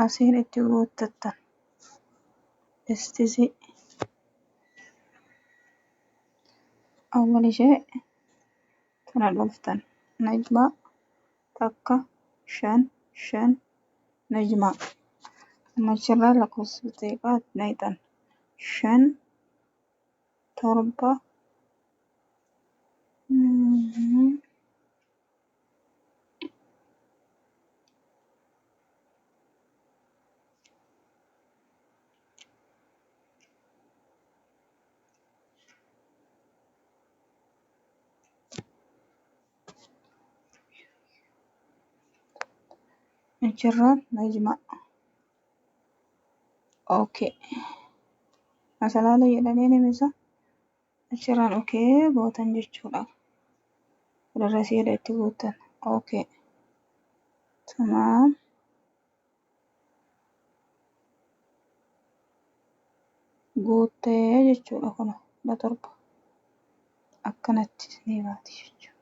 asiin itti guuttattan istisii awwal ishee tana dhuftan najmaa takka 5 najmaa machirraa lakkoofsiftee nayxan 5 7 machirraa najmaa okay masalaala jedhanii nimisa achirraan okay gootan jechuudha. Darasiidha itti guuttan okay tamaam guuttee jechuudha. Kun torba akkanatti ni baati jechuudha.